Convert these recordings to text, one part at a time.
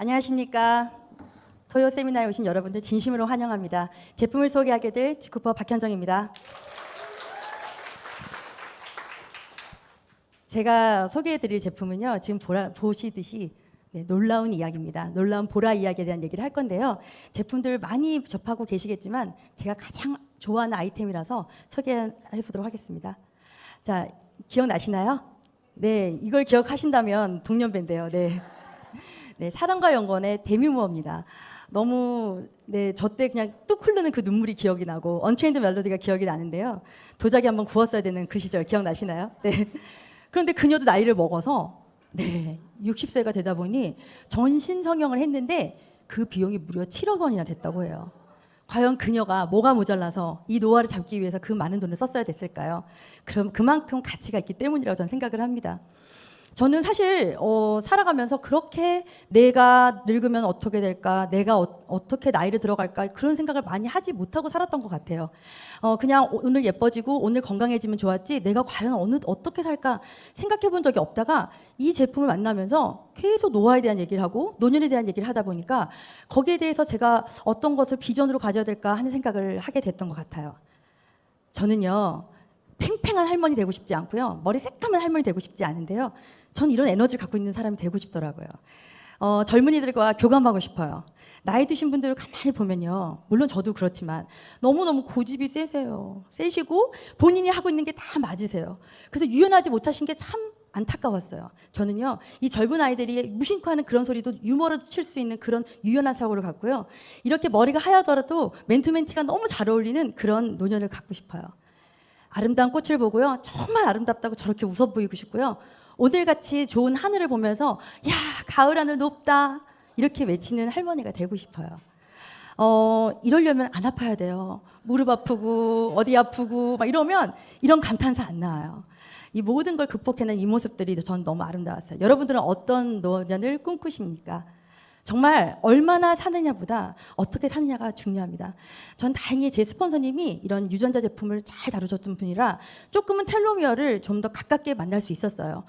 안녕하십니까. 토요 세미나에 오신 여러분들 진심으로 환영합니다. 제품을 소개하게 될 지쿠퍼 박현정입니다. 제가 소개해드릴 제품은요, 지금 보시듯이 놀라운 이야기입니다. 놀라운 보라 이야기에 대한 얘기를 할 건데요. 제품들 많이 접하고 계시겠지만 제가 가장 좋아하는 아이템이라서 소개해 보도록 하겠습니다. 자, 기억나시나요? 네, 이걸 기억하신다면 동년배인데요. 네, 사랑과 영건의 데미모어입니다. 너무 저 때 그냥 뚝 흐르는 그 눈물이 기억이 나고 언체인드 멜로디가 기억이 나는데요. 도자기 한번 구웠어야 되는 그 시절 기억나시나요? 네. 그런데 그녀도 나이를 먹어서 60세가 되다 보니 전신 성형을 했는데 그 비용이 무려 7억 원이나 됐다고 해요. 과연 그녀가 뭐가 모자라서 이 노화를 잡기 위해서 그 많은 돈을 썼어야 됐을까요? 그럼 그만큼 가치가 있기 때문이라고 저는 생각을 합니다. 저는 사실 살아가면서 그렇게 내가 늙으면 어떻게 될까, 내가 어떻게 나이를 들어갈까 그런 생각을 많이 하지 못하고 살았던 것 같아요. 그냥 오늘 예뻐지고 오늘 건강해지면 좋았지 내가 과연 어떻게 살까 생각해 본 적이 없다가 이 제품을 만나면서 계속 노화에 대한 얘기를 하고 노년에 대한 얘기를 하다 보니까 거기에 대해서 제가 어떤 것을 비전으로 가져야 될까 하는 생각을 하게 됐던 것 같아요. 저는요, 팽팽한 할머니 되고 싶지 않고요, 머리 새까만 할머니 되고 싶지 않은데요, 전 이런 에너지를 갖고 있는 사람이 되고 싶더라고요. 젊은이들과 교감하고 싶어요. 나이 드신 분들을 가만히 보면요, 물론 저도 그렇지만 너무너무 고집이 세시고 본인이 하고 있는 게 다 맞으세요. 그래서 유연하지 못하신 게 참 안타까웠어요. 저는요, 이 젊은 아이들이 무심코 하는 그런 소리도 유머로 칠 수 있는 그런 유연한 사고를 갖고요, 이렇게 머리가 하얗더라도 맨투맨티가 너무 잘 어울리는 그런 노년을 갖고 싶어요. 아름다운 꽃을 보고요, 정말 아름답다고 저렇게 웃어 보이고 싶고요, 오늘같이 좋은 하늘을 보면서 야, 가을 하늘 높다 이렇게 외치는 할머니가 되고 싶어요. 이러려면 안 아파야 돼요. 무릎 아프고 어디 아프고 막 이러면 이런 감탄사 안 나와요. 이 모든 걸 극복해낸 이 모습들이 전 너무 아름다웠어요. 여러분들은 어떤 노년을 꿈꾸십니까? 정말 얼마나 사느냐보다 어떻게 사느냐가 중요합니다. 전 다행히 제 스폰서님이 이런 유전자 제품을 잘 다루셨던 분이라 조금은 텔로미어를 좀 더 가깝게 만날 수 있었어요.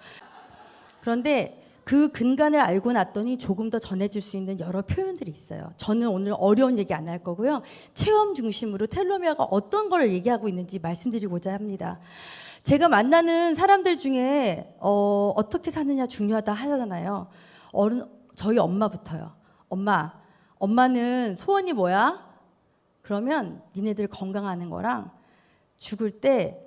그런데 그 근간을 알고 났더니 조금 더 전해질 수 있는 여러 표현들이 있어요. 저는 오늘 어려운 얘기 안 할 거고요, 체험 중심으로 텔로미어가 어떤 걸 얘기하고 있는지 말씀드리고자 합니다. 제가 만나는 사람들 중에 어떻게 사느냐 중요하다 하잖아요. 저희 엄마부터요. 엄마는 소원이 뭐야? 그러면 니네들 건강하는 거랑 죽을 때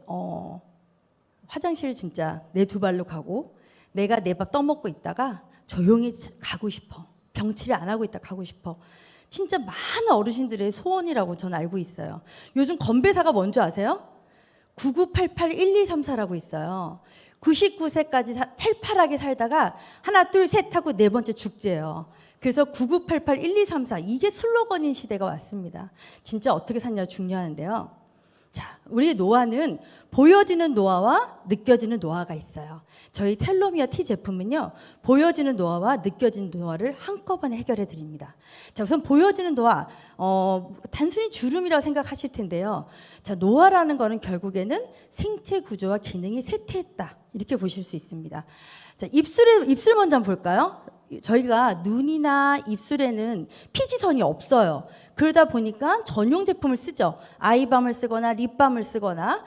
화장실 진짜 내 두 발로 가고 내가 내 밥 떠먹고 있다가 조용히 가고 싶어. 병치를 안 하고 있다 가고 싶어. 진짜 많은 어르신들의 소원이라고 저는 알고 있어요. 요즘 건배사가 뭔지 아세요? 99881234라고 있어요. 99세까지 탈팔하게 살다가 하나 둘 셋 하고 네 번째 죽재요. 그래서 99881234 이게 슬로건인 시대가 왔습니다. 진짜 어떻게 사냐 중요한데요. 자, 우리 노화는 보여지는 노화와 느껴지는 노화가 있어요. 저희 텔로미어 T 제품은요, 보여지는 노화와 느껴지는 노화를 한꺼번에 해결해 드립니다. 자, 우선 보여지는 노화, 단순히 주름이라고 생각하실 텐데요. 자, 노화라는 거는 결국에는 생체 구조와 기능이 쇠퇴했다 이렇게 보실 수 있습니다. 자, 입술 먼저 한번 볼까요? 저희가 눈이나 입술에는 피지선이 없어요. 그러다 보니까 전용 제품을 쓰죠. 아이밤을 쓰거나 립밤을 쓰거나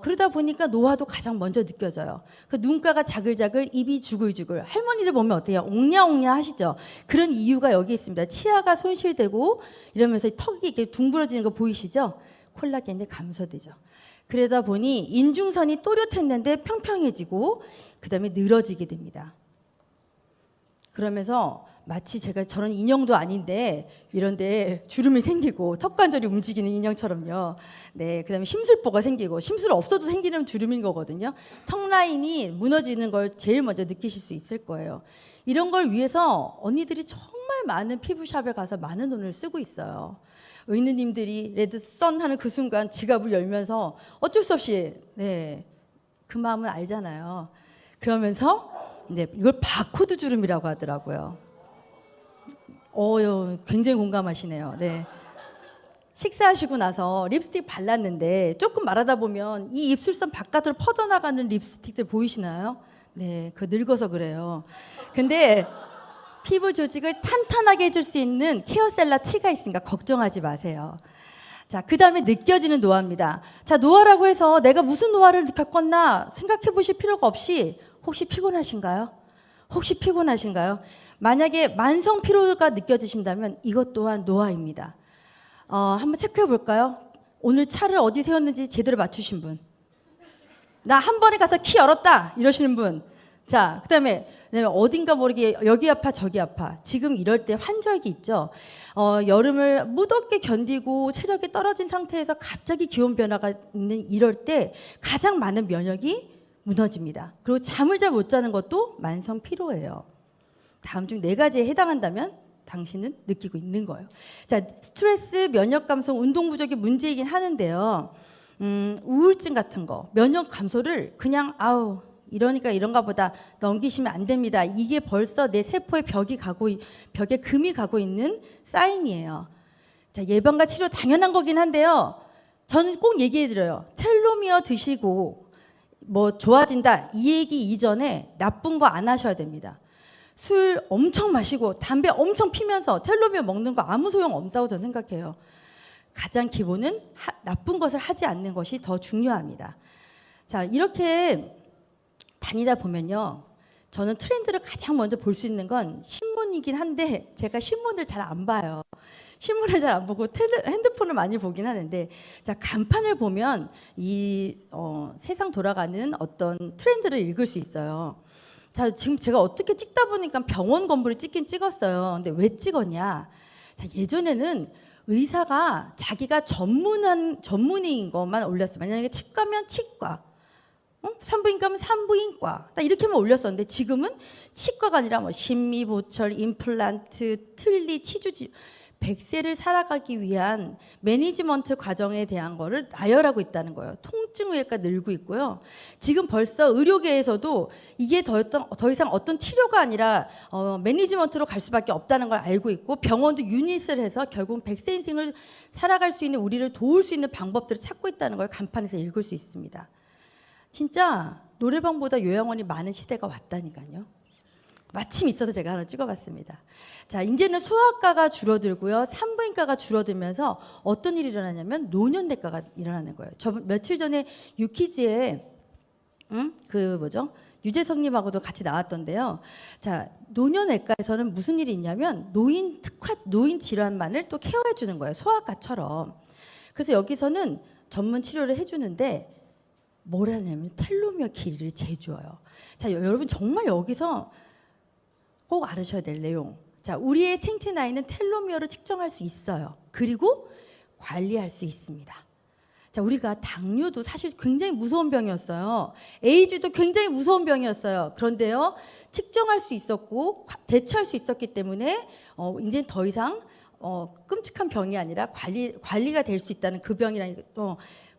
그러다 보니까 노화도 가장 먼저 느껴져요. 그 눈가가 자글자글, 입이 주글주글. 할머니들 보면 어때요? 옹냐옹냐 하시죠? 그런 이유가 여기 있습니다. 치아가 손실되고 이러면서 턱이 이렇게 둥그러지는 거 보이시죠? 콜라겐이 감소되죠. 그러다 보니 인중선이 또렷했는데 평평해지고 그다음에 늘어지게 됩니다. 그러면서 마치 제가 저런 인형도 아닌데 이런데 주름이 생기고 턱관절이 움직이는 인형처럼요. 네, 그다음에 심술보가 생기고, 심술 없어도 생기는 주름인 거거든요. 턱 라인이 무너지는 걸 제일 먼저 느끼실 수 있을 거예요. 이런 걸 위해서 언니들이 정말 많은 피부샵에 가서 많은 돈을 쓰고 있어요. 의느님들이 레드선 하는 그 순간 지갑을 열면서 어쩔 수 없이 그 마음은 알잖아요. 그러면서 이걸 바코드 주름이라고 하더라고요. 굉장히 공감하시네요. 네. 식사하시고 나서 립스틱 발랐는데 조금 말하다 보면 이 입술선 바깥으로 퍼져나가는 립스틱들 보이시나요? 네, 그 늙어서 그래요. 근데 피부 조직을 탄탄하게 해줄 수 있는 케어셀라 T가 있으니까 걱정하지 마세요. 자, 그 다음에 느껴지는 노화입니다. 자, 노화라고 해서 내가 무슨 노화를 겪었나 생각해 보실 필요가 없이 혹시 피곤하신가요? 혹시 피곤하신가요? 만약에 만성 피로가 느껴지신다면 이것 또한 노화입니다. 한번 체크해 볼까요? 오늘 차를 어디 세웠는지 제대로 맞추신 분. 나 한 번에 가서 키 열었다 이러시는 분. 자, 그다음에 어딘가 모르게 여기 아파 저기 아파. 지금 이럴 때 환절기 있죠. 여름을 무덥게 견디고 체력이 떨어진 상태에서 갑자기 기온 변화가 있는 이럴 때 가장 많은 면역이 무너집니다. 그리고 잠을 잘 못 자는 것도 만성 피로예요. 다음 중 4가지에 해당한다면 당신은 느끼고 있는 거예요. 자, 스트레스, 면역 감소, 운동 부족이 문제이긴 하는데요. 우울증 같은 거, 면역 감소를 그냥 이러니까 이런가 보다 넘기시면 안 됩니다. 이게 벌써 내 세포에 벽에 금이 가고 있는 사인이에요. 자, 예방과 치료 당연한 거긴 한데요. 저는 꼭 얘기해 드려요. 텔로미어 드시고 뭐 좋아진다 이 얘기 이전에 나쁜 거 안 하셔야 됩니다. 술 엄청 마시고 담배 엄청 피면서 텔로미어 먹는 거 아무 소용 없다고 저는 생각해요. 가장 기본은 나쁜 것을 하지 않는 것이 더 중요합니다. 자, 이렇게 다니다 보면요. 저는 트렌드를 가장 먼저 볼 수 있는 건 신문이긴 한데 제가 신문을 잘 안 봐요. 신문을 잘 안 보고 핸드폰을 많이 보긴 하는데, 자, 간판을 보면 이 세상 돌아가는 어떤 트렌드를 읽을 수 있어요. 자, 지금 제가 어떻게 찍다 보니까 병원 건물을 찍긴 찍었어요. 근데 왜 찍었냐? 자, 예전에는 의사가 자기가 전문의인 것만 올렸어요. 만약에 치과면 치과, 산부인과면 산부인과, 딱 이렇게만 올렸었는데 지금은 치과가 아니라 뭐 심미, 보철, 임플란트, 틀니, 치주, 100세를 살아가기 위한 매니지먼트 과정에 대한 거를 나열하고 있다는 거예요. 통증의학과 늘고 있고요. 지금 벌써 의료계에서도 이게 더 이상 어떤 치료가 아니라 매니지먼트로 갈 수밖에 없다는 걸 알고 있고, 병원도 유닛을 해서 결국 100세 인생을 살아갈 수 있는, 우리를 도울 수 있는 방법들을 찾고 있다는 걸 간판에서 읽을 수 있습니다. 진짜 노래방보다 요양원이 많은 시대가 왔다니까요. 마침 있어서 제가 하나 찍어봤습니다. 자, 이제는 소아과가 줄어들고요, 산부인과가 줄어들면서 어떤 일이 일어나냐면 노년내과가 일어나는 거예요. 저 며칠 전에 유키즈에 유재석님하고도 같이 나왔던데요. 자, 노년외과에서는 무슨 일이 있냐면 노인 질환만을 또 케어해 주는 거예요. 소아과처럼. 그래서 여기서는 전문 치료를 해주는데 뭘 하냐면 텔로미어 길이를 재줘요. 자, 여러분 정말 여기서 꼭 알으셔야 될 내용. 자, 우리의 생체 나이는 텔로미어를 측정할 수 있어요. 그리고 관리할 수 있습니다. 자, 우리가 당뇨도 사실 굉장히 무서운 병이었어요. 에이즈도 굉장히 무서운 병이었어요. 그런데요, 측정할 수 있었고 대처할 수 있었기 때문에 이제 더 이상 끔찍한 병이 아니라 관리가 될 수 있다는, 그 병이라는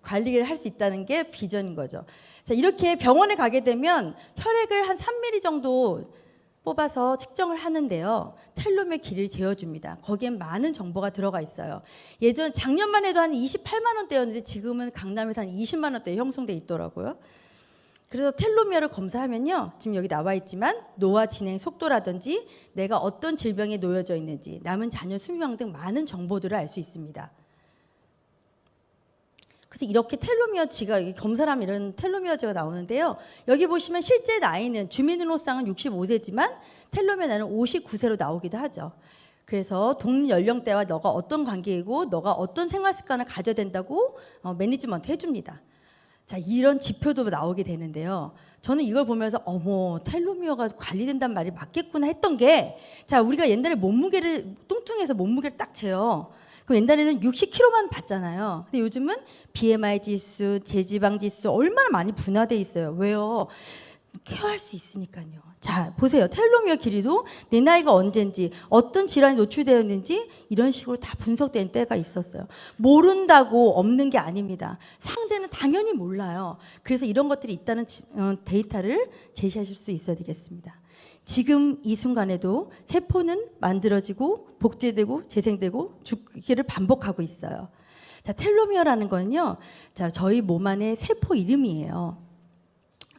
관리를 할 수 있다는 게 비전인 거죠. 자, 이렇게 병원에 가게 되면 혈액을 한 3mm 정도 뽑아서 측정을 하는데요. 텔로미어 길이를 재어줍니다. 거기엔 많은 정보가 들어가 있어요. 작년만 해도 한 28만 원대였는데 지금은 강남에서 한 20만 원대에 형성돼 있더라고요. 그래서 텔로미어를 검사하면요, 지금 여기 나와 있지만 노화 진행 속도라든지 내가 어떤 질병에 놓여져 있는지, 남은 자녀 수명 등 많은 정보들을 알 수 있습니다. 그래서 이렇게 텔로미어치가, 검사하면 이런 텔로미어치가 나오는데요. 여기 보시면 실제 나이는 주민등록상은 65세지만 텔로미어 나이는 59세로 나오기도 하죠. 그래서 동일 연령대와 너가 어떤 관계이고 너가 어떤 생활 습관을 가져야 된다고 매니지먼트 해줍니다. 자, 이런 지표도 나오게 되는데요. 저는 이걸 보면서 텔로미어가 관리된단 말이 맞겠구나 했던 게, 자, 우리가 옛날에 뚱뚱해서 몸무게를 딱 재요. 그럼 옛날에는 60kg만 봤잖아요. 근데 요즘은 BMI 지수, 제지방 지수 얼마나 많이 분화돼 있어요. 왜요? 케어할 수 있으니까요. 자, 보세요. 텔로미어 길이도 내 나이가 언젠지, 어떤 질환이 노출되었는지 이런 식으로 다 분석된 때가 있었어요. 모른다고 없는 게 아닙니다. 상대는 당연히 몰라요. 그래서 이런 것들이 있다는 데이터를 제시하실 수 있어야 되겠습니다. 지금 이 순간에도 세포는 만들어지고 복제되고 재생되고 죽기를 반복하고 있어요. 자, 텔로미어라는 건요, 자, 저희 몸 안의 세포 이름이에요.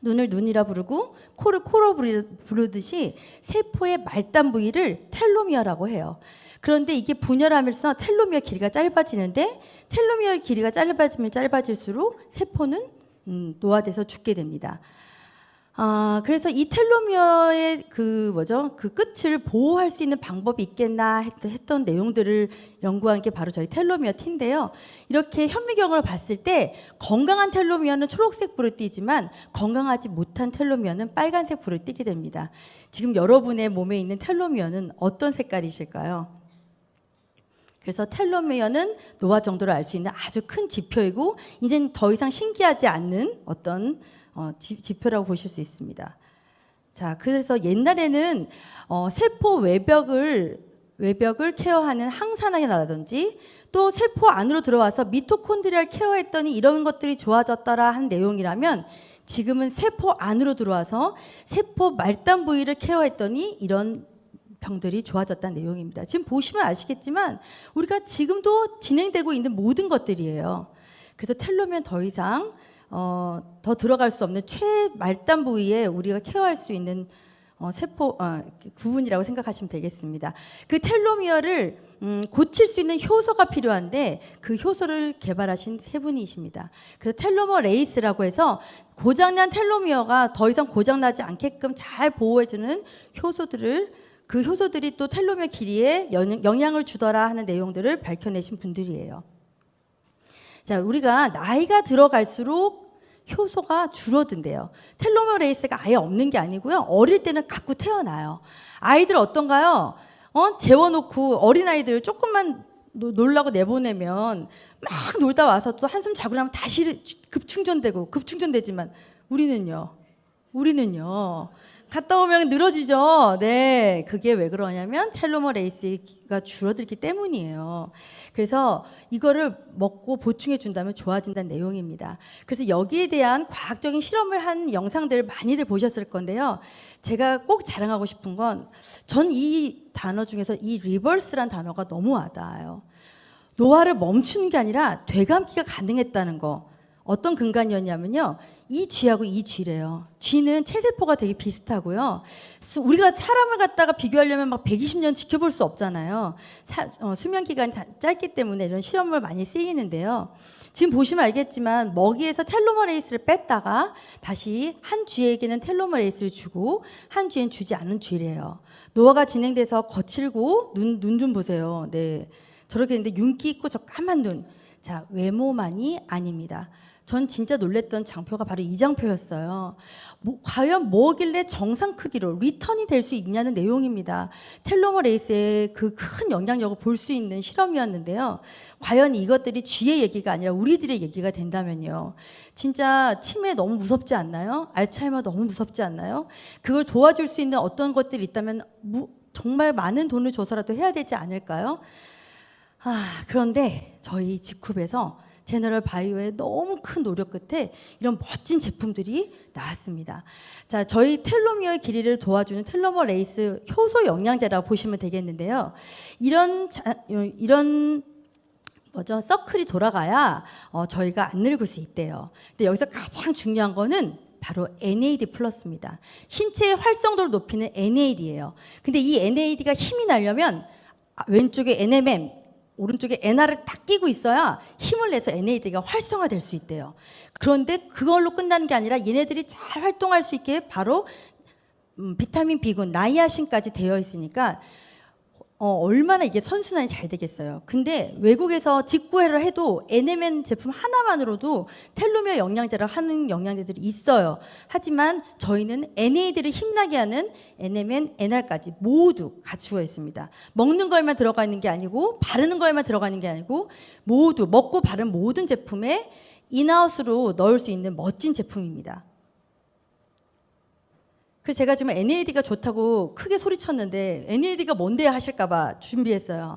눈을 눈이라 부르고 코를 코로 부르듯이 세포의 말단 부위를 텔로미어라고 해요. 그런데 이게 분열하면서 텔로미어 길이가 짧아지는데 텔로미어 길이가 짧아지면 짧아질수록 세포는 노화돼서 죽게 됩니다. 그래서 이 텔로미어의 그 끝을 보호할 수 있는 방법이 있겠나 했던 내용들을 연구한 게 바로 저희 텔로미어 T인데요. 이렇게 현미경으로 봤을 때 건강한 텔로미어는 초록색 불을 띠지만 건강하지 못한 텔로미어는 빨간색 불을 띠게 됩니다. 지금 여러분의 몸에 있는 텔로미어는 어떤 색깔이실까요? 그래서 텔로미어는 노화 정도를 알 수 있는 아주 큰 지표이고 이제는 더 이상 신기하지 않는 어떤 지표라고 보실 수 있습니다. 자, 그래서 옛날에는 세포 외벽을 케어하는 항산화라든지 또 세포 안으로 들어와서 미토콘드리아를 케어했더니 이런 것들이 좋아졌더라 한 내용이라면 지금은 세포 안으로 들어와서 세포 말단 부위를 케어했더니 이런 병들이 좋아졌다는 내용입니다. 지금 보시면 아시겠지만 우리가 지금도 진행되고 있는 모든 것들이에요. 그래서 텔로미어는 더 이상 더 들어갈 수 없는 최말단 부위에 우리가 케어할 수 있는 세포 부분이라고 생각하시면 되겠습니다. 그 텔로미어를 고칠 수 있는 효소가 필요한데 그 효소를 개발하신 세 분이십니다. 그래서 텔로머레이스라고 해서 고장난 텔로미어가 더 이상 고장나지 않게끔 잘 보호해주는 그 효소들이 또 텔로미어 길이에 영향을 주더라 하는 내용들을 밝혀내신 분들이에요. 자, 우리가 나이가 들어갈수록 효소가 줄어든대요. 텔로메레이스가 아예 없는 게 아니고요. 어릴 때는 갖고 태어나요. 아이들 어떤가요? 재워놓고 어린아이들 조금만 놀라고 내보내면 막 놀다 와서 또 한숨 자고 나면 다시 급충전되지만 우리는요. 갔다 오면 늘어지죠. 네, 그게 왜 그러냐면 텔로머레이스가 줄어들기 때문이에요. 그래서 이거를 먹고 보충해 준다면 좋아진다는 내용입니다. 그래서 여기에 대한 과학적인 실험을 한 영상들을 많이들 보셨을 건데요. 제가 꼭 자랑하고 싶은 건 전 이 단어 중에서 이 리버스란 단어가 너무 와닿아요. 노화를 멈추는 게 아니라 되감기가 가능했다는 거. 어떤 근간이었냐면요. 이 쥐하고 이 쥐래요. 쥐는 체세포가 되게 비슷하고요. 우리가 사람을 갖다가 비교하려면 막 120년 지켜볼 수 없잖아요. 수명 기간이 짧기 때문에 이런 실험을 많이 쓰이는데요. 지금 보시면 알겠지만 먹이에서 텔로머레이스를 뺐다가 다시 한 쥐에게는 텔로머레이스를 주고 한 쥐엔 주지 않은 쥐래요. 노화가 진행돼서 거칠고 눈 좀 보세요. 네, 저렇게 있는데 윤기 있고 저 까만 눈. 자, 외모만이 아닙니다. 전 진짜 놀랬던 장표가 바로 이 장표였어요. 과연 뭐길래 정상 크기로 리턴이 될 수 있냐는 내용입니다. 텔로머레이스의 그 큰 영향력을 볼 수 있는 실험이었는데요. 과연 이것들이 쥐의 얘기가 아니라 우리들의 얘기가 된다면요. 진짜 치매 너무 무섭지 않나요? 알츠하이머 너무 무섭지 않나요? 그걸 도와줄 수 있는 어떤 것들이 있다면 정말 많은 돈을 줘서라도 해야 되지 않을까요? 그런데 저희 직후에서 제너럴 바이오의 너무 큰 노력 끝에 이런 멋진 제품들이 나왔습니다. 자, 저희 텔로미어의 길이를 도와주는 텔로머레이스 효소 영양제라고 보시면 되겠는데요. 이런 서클이 돌아가야 저희가 안 늙을 수 있대요. 근데 여기서 가장 중요한 거는 바로 NAD 플러스입니다. 신체의 활성도를 높이는 NAD예요. 근데 이 NAD가 힘이 나려면 왼쪽에 NMN 오른쪽에 NR을 딱 끼고 있어야 힘을 내서 NAD가 활성화될 수 있대요. 그런데 그걸로 끝나는 게 아니라 얘네들이 잘 활동할 수 있게 바로 비타민 B군, 나이아신까지 되어 있으니까 얼마나 이게 선순환이 잘 되겠어요. 근데 외국에서 직구애를 해도 NMN 제품 하나만으로도 텔로미어 영양제를 하는 영양제들이 있어요. 하지만 저희는 NAD를 힘나게 하는 NMN, NR까지 모두 갖추어 있습니다. 먹는 거에만 들어가 있는 게 아니고 바르는 거에만 들어가 있는 게 아니고 모두 먹고 바른 모든 제품에 인하우스로 넣을 수 있는 멋진 제품입니다. 그래서 제가 지금 NAD가 좋다고 크게 소리쳤는데 NAD가 뭔데 하실까 봐 준비했어요.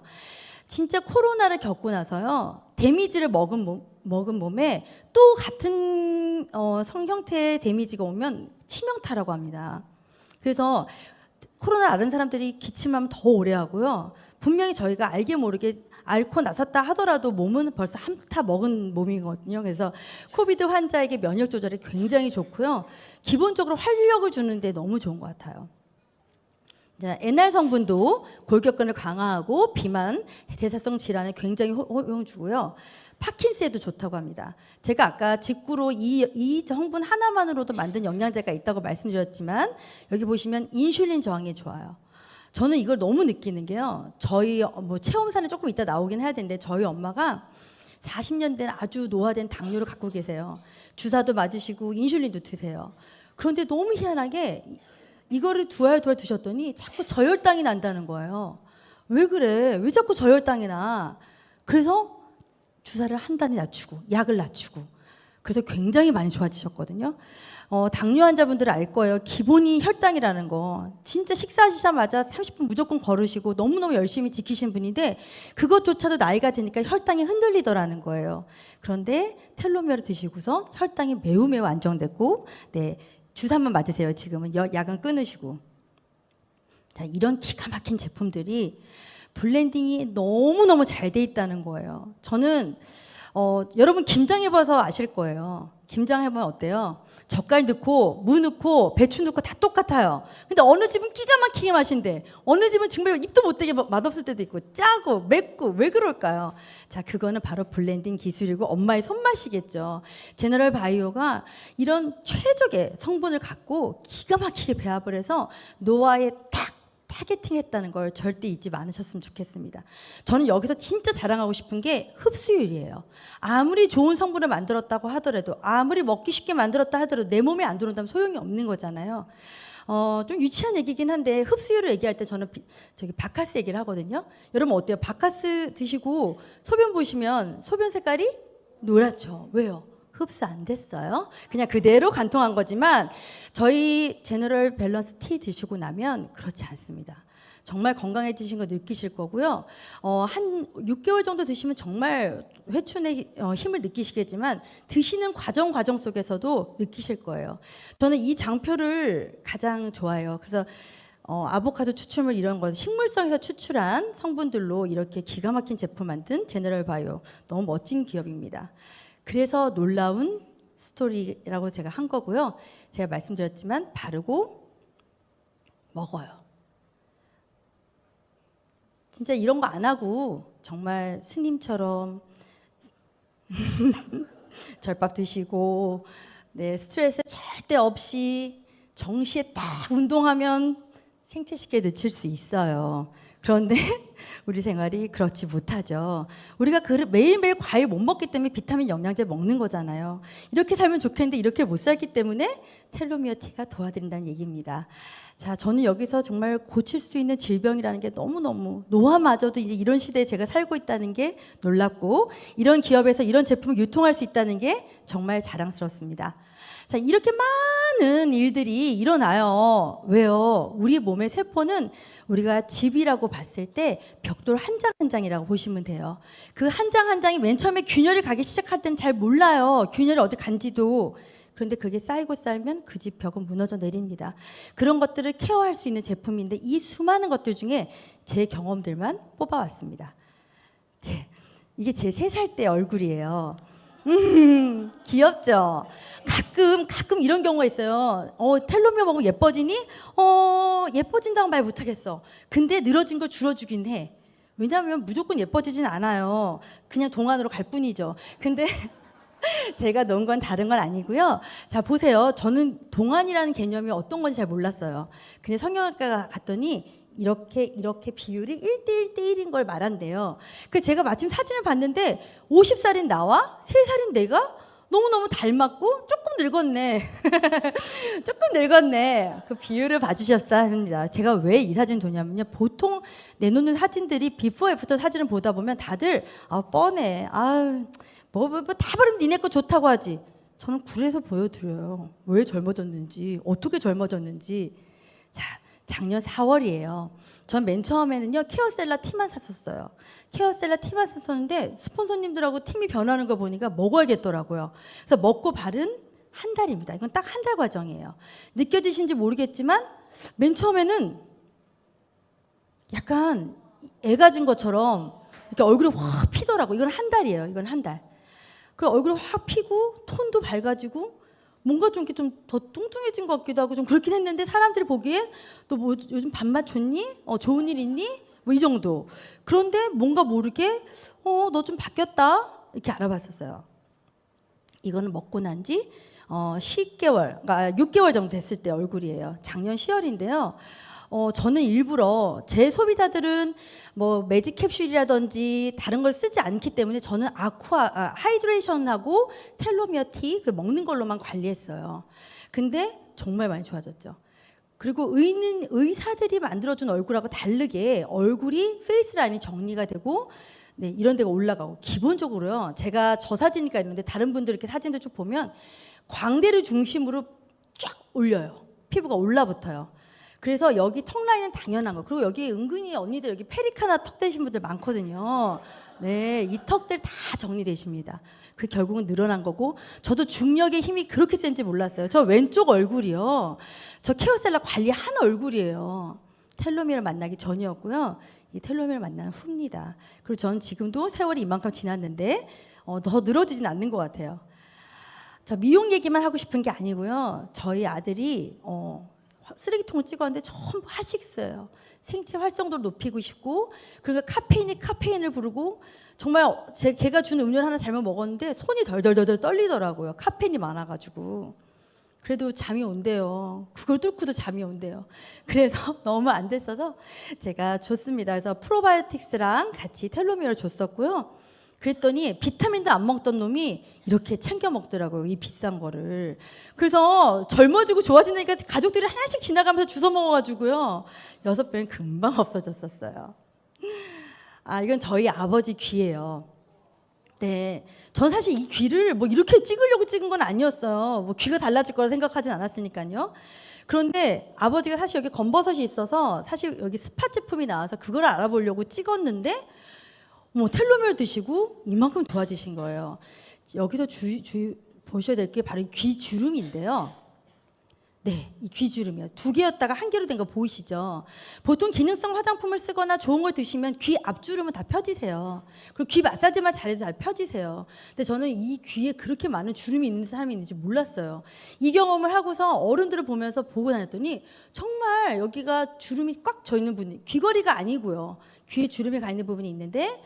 진짜 코로나를 겪고 나서요. 데미지를 먹은 몸에 또 같은 성형태의 데미지가 오면 치명타라고 합니다. 그래서 코로나 앓은 사람들이 기침하면 더 오래 하고요. 분명히 저희가 알게 모르게 앓고 나섰다 하더라도 몸은 벌써 한타 먹은 몸이거든요. 그래서 코비드 환자에게 면역 조절이 굉장히 좋고요. 기본적으로 활력을 주는데 너무 좋은 것 같아요. NR 성분도 골격근을 강화하고 비만, 대사성 질환에 굉장히 호응 주고요. 파킨스에도 좋다고 합니다. 제가 아까 직구로 이 성분 하나만으로도 만든 영양제가 있다고 말씀드렸지만 여기 보시면 인슐린 저항에 좋아요. 저는 이걸 너무 느끼는 게요. 저희 체험사는 조금 이따 나오긴 해야 되는데 저희 엄마가 40년 된 아주 노화된 당뇨를 갖고 계세요. 주사도 맞으시고 인슐린도 드세요. 그런데 너무 희한하게 이거를 두 알 드셨더니 자꾸 저혈당이 난다는 거예요. 왜 그래? 왜 자꾸 저혈당이 나? 그래서 주사를 한 달에 낮추고 약을 낮추고 그래서 굉장히 많이 좋아지셨거든요. 당뇨 환자분들은 알 거예요. 기본이 혈당이라는 거. 진짜 식사하시자마자 30분 무조건 걸으시고 너무너무 열심히 지키신 분인데 그것조차도 나이가 드니까 혈당이 흔들리더라는 거예요. 그런데 텔로메어를 드시고서 혈당이 매우 매우 안정됐고 네, 주사만 맞으세요. 지금은 약은 끊으시고. 자, 이런 기가 막힌 제품들이 블렌딩이 너무너무 잘 돼 있다는 거예요. 저는 여러분 김장 해봐서 아실 거예요. 김장 해보면 어때요? 젓갈 넣고 무 넣고 배추 넣고 다 똑같아요. 근데 어느 집은 기가 막히게 맛인데 어느 집은 정말 입도 못 대게 맛없을 때도 있고 짜고 맵고 왜 그럴까요? 자, 그거는 바로 블렌딩 기술이고 엄마의 손맛이겠죠. 제너럴 바이오가 이런 최적의 성분을 갖고 기가 막히게 배합을 해서 노화에 타겟팅했다는 걸 절대 잊지 않으셨으면 좋겠습니다. 저는 여기서 진짜 자랑하고 싶은 게 흡수율이에요. 아무리 좋은 성분을 만들었다고 하더라도 아무리 먹기 쉽게 만들었다 하더라도 내 몸에 안 들어온다면 소용이 없는 거잖아요. 좀 유치한 얘기긴 한데 흡수율을 얘기할 때 저는 저기 바카스 얘기를 하거든요. 여러분 어때요? 바카스 드시고 소변 보시면 소변 색깔이 노랗죠. 왜요? 흡수 안 됐어요. 그냥 그대로 관통한 거지만 저희 제너럴 밸런스 티 드시고 나면 그렇지 않습니다. 정말 건강해지신 거 느끼실 거고요. 한 6개월 정도 드시면 정말 회춘의 힘을 느끼시겠지만 드시는 과정 속에서도 느끼실 거예요. 저는 이 장표를 가장 좋아해요. 그래서 아보카도 추출물 이런 거 식물성에서 추출한 성분들로 이렇게 기가 막힌 제품 만든 제너럴 바이오 너무 멋진 기업입니다. 그래서 놀라운 스토리라고 제가 한 거고요. 제가 말씀드렸지만 바르고 먹어요. 진짜 이런 거 안 하고 정말 스님처럼 절밥 드시고 네, 스트레스 절대 없이 정시에 딱 운동하면 생체식에 늦출 수 있어요. 그런데 우리 생활이 그렇지 못하죠. 우리가 매일매일 과일 못 먹기 때문에 비타민 영양제 먹는 거잖아요. 이렇게 살면 좋겠는데 이렇게 못 살기 때문에 텔로미어 T가 도와드린다는 얘기입니다. 자, 저는 여기서 정말 고칠 수 있는 질병이라는 게 너무너무 노화마저도 이제 이런 시대에 제가 살고 있다는 게 놀랍고 이런 기업에서 이런 제품을 유통할 수 있다는 게 정말 자랑스럽습니다. 자, 이렇게 많은 일들이 일어나요. 왜요? 우리 몸의 세포는 우리가 집이라고 봤을 때 벽돌 한 장 한 장이라고 보시면 돼요. 그 한 장 한 장이 맨 처음에 균열이 가기 시작할 때는 잘 몰라요. 균열이 어디 간지도. 그런데 그게 쌓이고 쌓이면 그 집 벽은 무너져 내립니다. 그런 것들을 케어할 수 있는 제품인데 이 수많은 것들 중에 제 경험들만 뽑아왔습니다. 이게 제 3살 때 얼굴이에요. 귀엽죠? 가끔 이런 경우가 있어요. 텔로미어 먹으면 예뻐지니? 예뻐진다고 말 못하겠어. 근데 늘어진 걸 줄여주긴 해. 왜냐하면 무조건 예뻐지진 않아요. 그냥 동안으로 갈 뿐이죠. 근데 제가 넣은 건 다른 건 아니고요. 자, 보세요. 저는 동안이라는 개념이 어떤 건지 잘 몰랐어요. 근데 성형외과 갔더니 이렇게 비율이 1:1:1인 걸 말한대요. 그래서 제가 마침 사진을 봤는데 50살인 나와 3살인 내가 너무너무 닮았고 조금 늙었네. 조금 늙었네. 그 비율을 봐주셨어야 합니다. 제가 왜 이 사진 도냐면요. 보통 내놓는 사진들이 비포 애프터 사진을 보다 보면 다들 뻔해. 다 바르면 니네 거 좋다고 하지. 저는 그래서 보여드려요. 왜 젊어졌는지, 어떻게 젊어졌는지. 자, 작년 4월이에요. 전 맨 처음에는요, 케어셀라 티만 샀었어요. 케어셀라 티만 샀었는데 스폰서님들하고 팀이 변하는 거 보니까 먹어야겠더라고요. 그래서 먹고 바른 한 달입니다. 이건 딱 한 달 과정이에요. 느껴지신지 모르겠지만 맨 처음에는 약간 애 가진 것처럼 이렇게 얼굴이 확 피더라고. 이건 한 달이에요. 이건 한 달. 그 얼굴이 확 피고 톤도 밝아지고 뭔가 좀 이렇게 좀 더 뚱뚱해진 것 같기도 하고 좀 그렇긴 했는데 사람들이 보기엔 너 뭐 요즘 밥맛 좋니? 좋은 일 있니? 뭐 이 정도. 그런데 뭔가 모르게 너 좀 바뀌었다 이렇게 알아봤었어요. 이거는 먹고 난 지 10개월, 그러니까 6개월 정도 됐을 때 얼굴이에요. 작년 10월인데요. 저는 일부러 제 소비자들은 뭐 매직 캡슐이라든지 다른 걸 쓰지 않기 때문에 저는 하이드레이션하고 텔로미어 티 그 먹는 걸로만 관리했어요. 근데 정말 많이 좋아졌죠. 그리고 의사들이 만들어준 얼굴하고 다르게 얼굴이 페이스 라인이 정리가 되고 네, 이런 데가 올라가고 기본적으로요. 제가 저 사진이니까 이런데 다른 분들 이렇게 사진들 쭉 보면 광대를 중심으로 쫙 올려요. 피부가 올라붙어요. 그래서 여기 턱 라인은 당연한 거. 그리고 여기 은근히 언니들 여기 페리카나 턱 되신 분들 많거든요. 네, 이 턱들 다 정리되십니다. 그 결국은 늘어난 거고 저도 중력의 힘이 그렇게 센지 몰랐어요. 저 왼쪽 얼굴이요. 저 케어셀라 관리한 얼굴이에요. 텔로미어를 만나기 전이었고요. 이 텔로미어를 만나는 후입니다. 그리고 전 지금도 세월이 이만큼 지났는데 더 늘어지진 않는 것 같아요. 자, 미용 얘기만 하고 싶은 게 아니고요. 저희 아들이 쓰레기통을 찍었는데 전부 핫식스예요. 생체 활성도를 높이고 싶고 그러니까 카페인을 부르고 정말 걔가 준 음료를 하나 잘못 먹었는데 손이 덜덜덜 떨리더라고요. 카페인이 많아가지고. 그래도 잠이 온대요. 그걸 뚫고도 잠이 온대요. 그래서 너무 안 됐어서 제가 줬습니다. 그래서 프로바이오틱스랑 같이 텔로미어를 줬었고요. 그랬더니 비타민도 안 먹던 놈이 이렇게 챙겨 먹더라고요. 이 비싼 거를. 그래서 젊어지고 좋아진다니까 가족들이 하나씩 지나가면서 주워 먹어가지고요. 6배는 금방 없어졌었어요. 이건 저희 아버지 귀예요. 네, 전 사실 이 귀를 뭐 이렇게 찍으려고 찍은 건 아니었어요. 뭐 귀가 달라질 거라 생각하진 않았으니까요. 그런데 아버지가 사실 여기 검버섯이 있어서 사실 여기 스팟 제품이 나와서 그걸 알아보려고 찍었는데 뭐 텔로미어 드시고 이만큼 좋아지신 거예요. 여기서 보셔야 될 게 바로 이 귀주름인데요. 네, 이 귀주름이요. 2개였다가 1개로 된 거 보이시죠? 보통 기능성 화장품을 쓰거나 좋은 걸 드시면 귀 앞주름은 다 펴지세요. 그리고 귀 마사지만 잘해도 잘 펴지세요. 근데 저는 이 귀에 그렇게 많은 주름이 있는 사람이 있는지 몰랐어요. 이 경험을 하고서 어른들을 보면서 보고 다녔더니 정말 여기가 주름이 꽉 져 있는 분이 귀걸이가 아니고요. 귀에 주름이 가 있는 부분이 있는데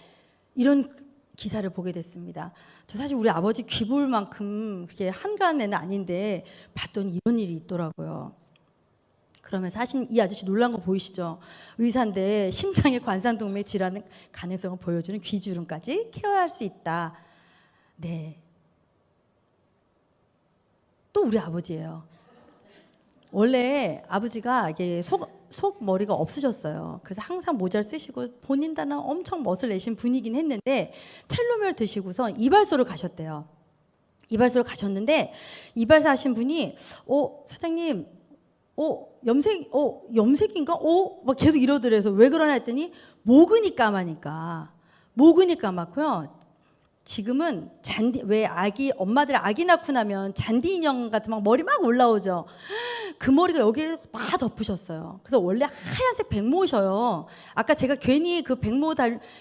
이런 기사를 보게 됐습니다. 저 사실 우리 아버지 귀 볼 만큼 그렇게 한가한 애는 아닌데 봤더니 이런 일이 있더라고요. 그러면 사실 이 아저씨 놀란 거 보이시죠? 의사인데 심장의 관상동맥 질환 가능성을 보여주는 귀주름까지 케어할 수 있다. 네. 또 우리 아버지예요. 원래 아버지가 이게 속 머리가 없으셨어요. 그래서 항상 모자를 쓰시고 본인 다는 엄청 멋을 내신 분이긴 했는데 텔로미어 드시고서 이발소를 가셨대요. 이발소를 가셨는데 이발사 하신 분이 사장님 염색인가? 막 계속 이러더래서 왜 그러나 했더니 모근이 까마니까. 모근이 까맣고요. 지금은 왜 엄마들 아기 낳고 나면 잔디 인형 같은 막 머리 막 올라오죠. 그 머리가 여기를 다 덮으셨어요. 그래서 원래 하얀색 백모셔요. 아까 제가 괜히 그 백모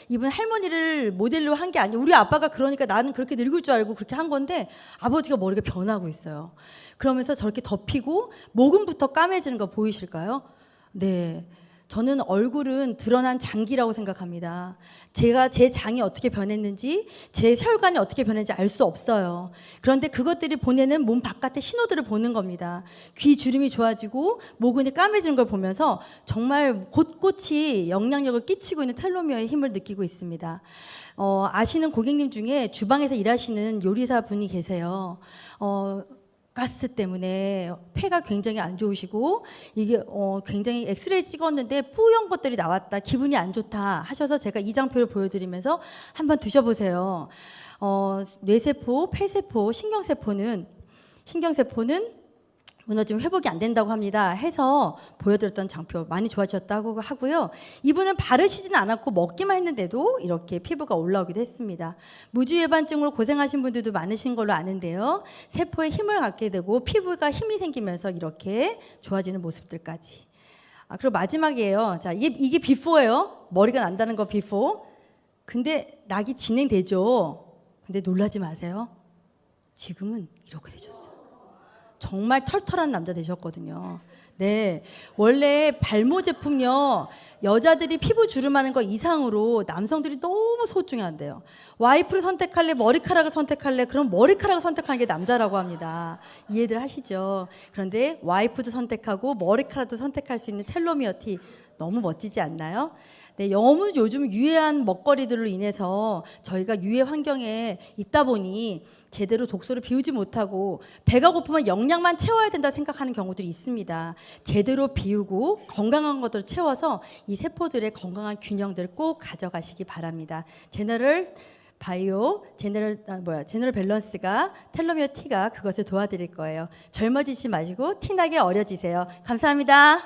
입은 할머니를 모델로 한 게 아니에요. 우리 아빠가 그러니까 나는 그렇게 늙을 줄 알고 그렇게 한 건데 아버지가 머리가 변하고 있어요. 그러면서 저렇게 덮이고 목은부터 까매지는 거 보이실까요? 네. 저는 얼굴은 드러난 장기라고 생각합니다. 제가 제 장이 어떻게 변했는지, 제 혈관이 어떻게 변했는지 알 수 없어요. 그런데 그것들이 보내는 몸 바깥의 신호들을 보는 겁니다. 귀 주름이 좋아지고 모근이 까매지는 걸 보면서 정말 곳곳이 영향력을 끼치고 있는 텔로미어의 힘을 느끼고 있습니다. 아시는 고객님 중에 주방에서 일하시는 요리사 분이 계세요. 가스 때문에 폐가 굉장히 안 좋으시고 이게 굉장히 엑스레이 찍었는데 뿌연 것들이 나왔다. 기분이 안 좋다 하셔서 제가 이장표를 보여드리면서 한번 드셔보세요. 뇌세포, 폐세포, 신경세포는 무너지면 회복이 안 된다고 합니다. 해서 보여드렸던 장표 많이 좋아지셨다고 하고요. 이분은 바르시진 않았고 먹기만 했는데도 이렇게 피부가 올라오기도 했습니다. 무주예반증으로 고생하신 분들도 많으신 걸로 아는데요. 세포에 힘을 갖게 되고 피부가 힘이 생기면서 이렇게 좋아지는 모습들까지. 그리고 마지막이에요. 자, 이게 비포예요. 머리가 난다는 거 비포. 근데 낙이 진행되죠. 근데 놀라지 마세요. 지금은 이렇게 되셨어요. 정말 털털한 남자 되셨거든요. 네, 원래 발모 제품요, 여자들이 피부 주름하는 거 이상으로 남성들이 너무 소중한데요. 와이프를 선택할래, 머리카락을 선택할래, 그럼 머리카락을 선택하는 게 남자라고 합니다. 이해들 하시죠? 그런데 와이프도 선택하고 머리카락도 선택할 수 있는 텔로미어 티 너무 멋지지 않나요? 네, 너무 요즘 유해한 먹거리들로 인해서 저희가 유해 환경에 있다 보니 제대로 독소를 비우지 못하고 배가 고프면 영양만 채워야 된다 생각하는 경우들이 있습니다. 제대로 비우고 건강한 것들을 채워서 이 세포들의 건강한 균형들을 꼭 가져가시기 바랍니다. 제너럴 밸런스가 텔로미어 T가 그것을 도와드릴 거예요. 젊어지지 마시고 티나게 어려지세요. 감사합니다.